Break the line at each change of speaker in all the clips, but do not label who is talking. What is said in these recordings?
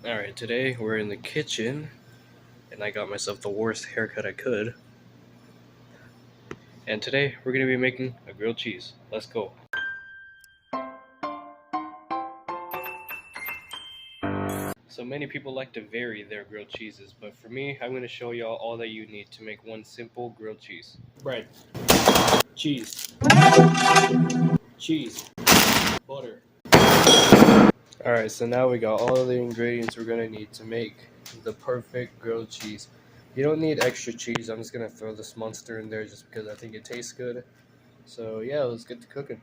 Alright, today we're in the kitchen, and I got myself the worst haircut I could. And today we're going to be making a grilled cheese. Let's go. So many people like to vary their grilled cheeses, but for me, I'm going to show y'all all that you need to make one simple grilled cheese. Bread, cheese, cheese, butter. Alright, so now we got all of the ingredients we're going to need to make the perfect grilled cheese. You don't need extra cheese. I'm just going to throw this monster in there just because I think it tastes good. So yeah, let's get to cooking.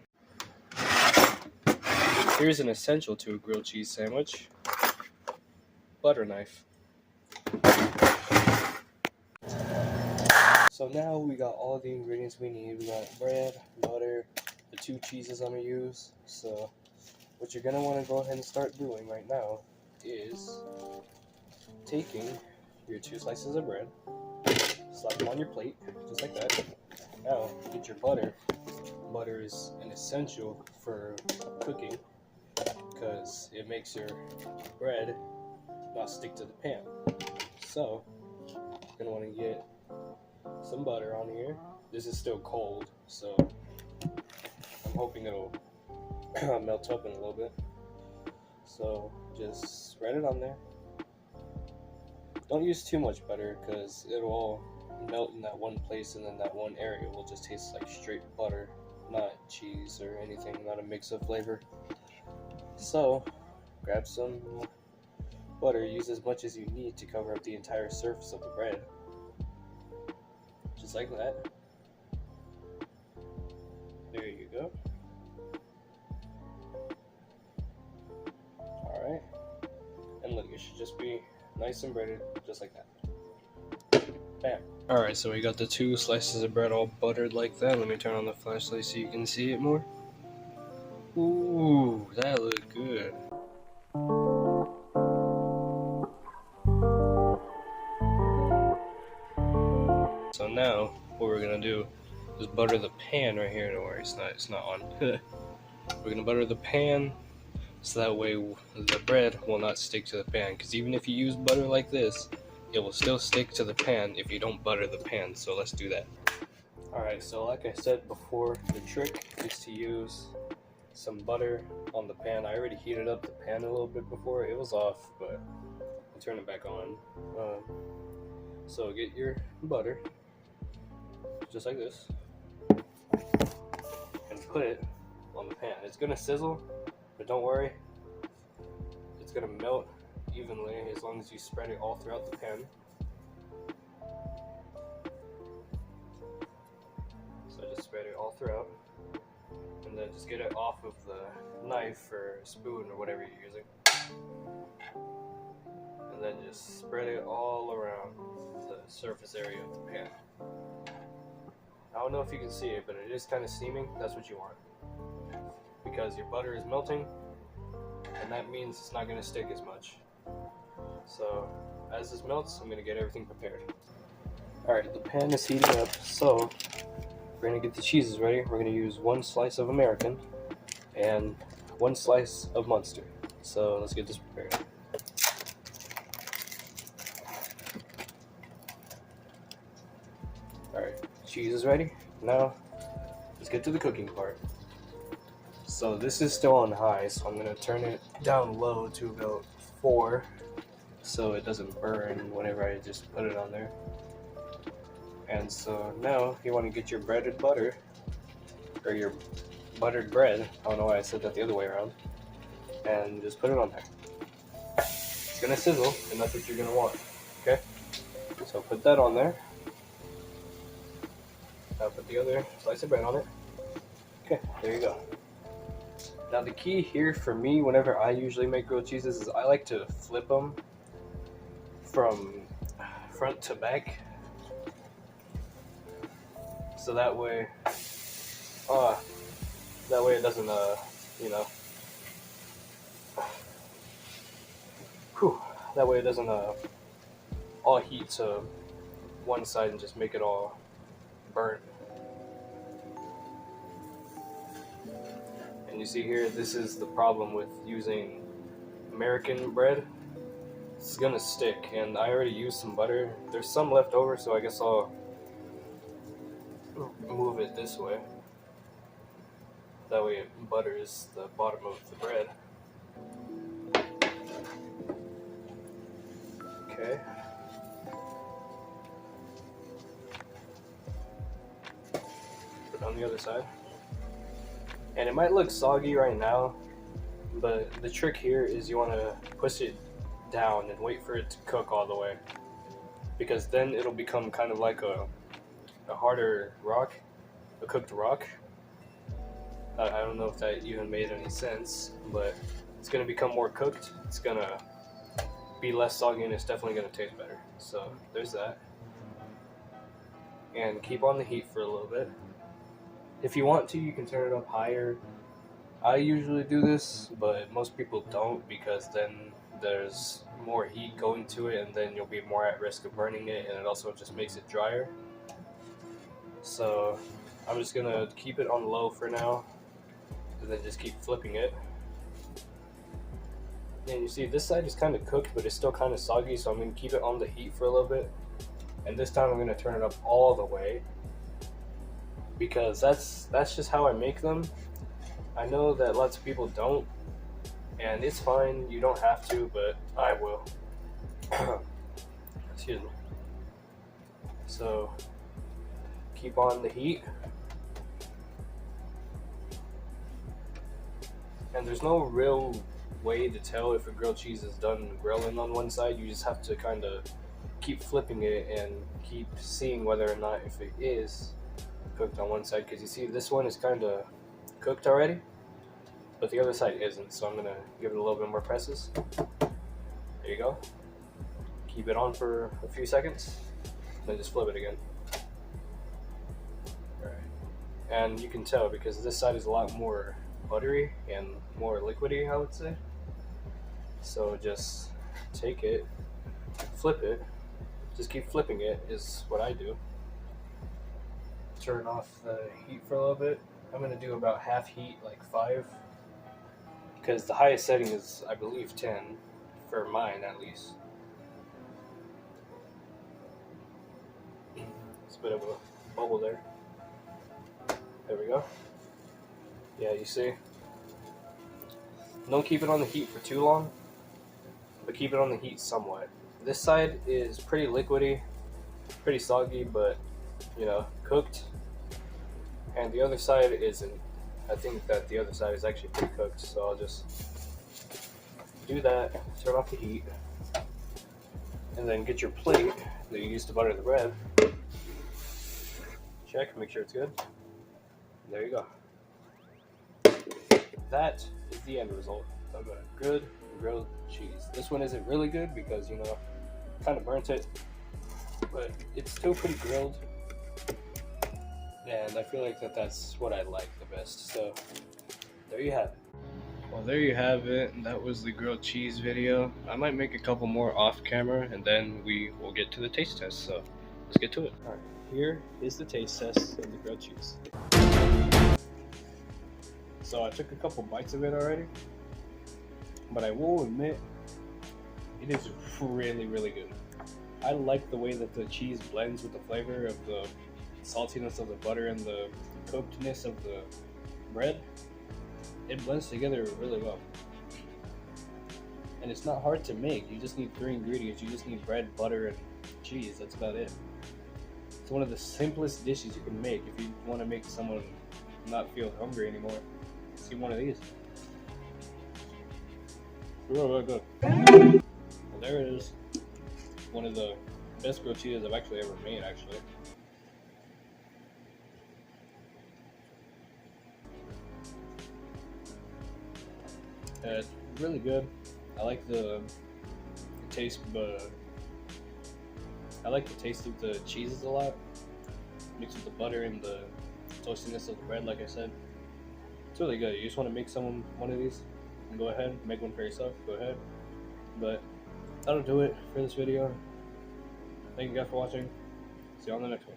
Here's an essential to a grilled cheese sandwich: butter knife. So now we got all the ingredients we need. We got bread, butter, the 2 cheeses I'm going to use. So what you're going to want to go ahead and start doing right now is taking your 2 slices of bread, slap them on your plate, just like that. Now get your butter. Butter is an essential for cooking because it makes your bread not stick to the pan. So you're going to want to get some butter on here. This is still cold, so I'm hoping it'll melt up in a little bit. So just spread it on there. Don't use too much butter because it'll all melt in that one place, and then that one area will just taste like straight butter, not cheese or anything, not a mix of flavor. So grab some butter, use as much as you need to cover up the entire surface of the bread. Just like that. There you go. Alright. And look, it should just be nice and breaded, just like that. Bam. Alright, so we got the 2 slices of bread all buttered like that. Let me turn on the flashlight so you can see it more. Ooh, that looked good. So now, what we're gonna do is butter the pan right here. Don't worry, it's not on. We're gonna butter the pan so that way the bread will not stick to the pan. Because even if you use butter like this, it will still stick to the pan if you don't butter the pan. So let's do that. Alright, so like I said before, the trick is to use some butter on the pan. I already heated up the pan a little bit before. It was off, but I'll turn it back on. So get your butter, just like this, and put it on the pan. It's gonna sizzle, but don't worry, it's gonna melt evenly as long as you spread it all throughout the pan. So just spread it all throughout, and then just get it off of the knife or spoon or whatever you're using, and then just spread it all around the surface area of the pan. I don't know if you can see it, but it is kind of steaming. That's what you want, because your butter is melting, and that means it's not going to stick as much. So as this melts, I'm going to get everything prepared. Alright, the pan is heating up, so we're going to get the cheeses ready. We're going to use 1 slice of American and 1 slice of Munster. So let's get this prepared. Alright, cheese is ready. Now let's get to the cooking part. So this is still on high, so I'm going to turn it down low to about 4 so it doesn't burn whenever I just put it on there. And so now you want to get your breaded butter, or your buttered bread, I don't know why I said that the other way around, and just put it on there. It's going to sizzle, and that's what you're going to want, okay? So put that on there. Now put the other slice of bread on it. Okay, there you go. Now the key here for me, whenever I usually make grilled cheeses, is I like to flip them from front to back. So that way it doesn't, that way it doesn't all heat to one side and just make it all burnt. And you see here, this is the problem with using American bread. it's gonna stick, and I already used some butter. There's some left over, so I guess I'll move it this way. That way it butters the bottom of the bread. Okay. Put it on the other side. And it might look soggy right now, but the trick here is you want to push it down and wait for it to cook all the way, because then it'll become kind of like a harder rock, a cooked rock. I don't know if that even made any sense, but it's going to become more cooked. It's going to be less soggy, and it's definitely going to taste better. So there's that. And keep on the heat for a little bit. If you want to, you can turn it up higher. I usually do this, but most people don't, because then there's more heat going to it, and then you'll be more at risk of burning it, and it also just makes it drier. So I'm just going to keep it on low for now, and then just keep flipping it. And you see this side is kind of cooked, but it's still kind of soggy, so I'm going to keep it on the heat for a little bit. And this time I'm going to turn it up all the way, because that's just how I make them. I know that lots of people don't, and it's fine, you don't have to, but I will. Excuse me. So keep on the heat. And there's no real way to tell if a grilled cheese is done grilling on one side. You just have to kind of keep flipping it and keep seeing whether or not if it is cooked on one side, because you see this one is kind of cooked already, but the other side isn't. So I'm gonna give it a little bit more presses. There you go. Keep it on for a few seconds, then just flip it again. Alright. And you can tell because this side is a lot more buttery and more liquidy, I would say. So just take it, flip it, just keep flipping it is what I do. Turn off the heat for a little bit. I'm going to do about half heat, like 5, because the highest setting is, I believe, 10, for mine at least. It's a bit of a bubble there. There we go. Yeah, you see? Don't keep it on the heat for too long, but keep it on the heat somewhat. This side is pretty liquidy, pretty soggy, but, you know, cooked. And the other side isn't. I think that the other side is actually pretty cooked, so I'll just do that, turn off the heat, and then get your plate that you used to butter the bread. Check, make sure it's good. There you go. That is the end result of a good grilled cheese. This one isn't really good because, you know, kind of burnt it, but it's still pretty grilled. And I feel like that's what I like the best. So there you have it. Well, there you have it. That was the grilled cheese video. I might make a couple more off camera, and then we will get to the taste test. So let's get to it. All right, here is the taste test of the grilled cheese. So I took a couple bites of it already, but I will admit it is really, really good. I like the way that the cheese blends with the flavor of the saltiness of the butter and the cookedness of the bread. It blends together really well. And it's not hard to make. You just need 3 ingredients. You just need bread, butter, and cheese. That's about it. It's one of the simplest dishes you can make if you want to make someone not feel hungry anymore. See one of these. Really good. Well, there it is. One of the best grilled cheeses I've actually ever made, actually. It's really good. I like the taste, but I like the taste of the cheeses a lot, mixed with the butter and the toastiness of the bread. Like I said, it's really good. You just want to make someone one of these, and go ahead, make one for yourself. Go ahead, but that'll do it for this video. Thank you guys for watching. See you on the next one.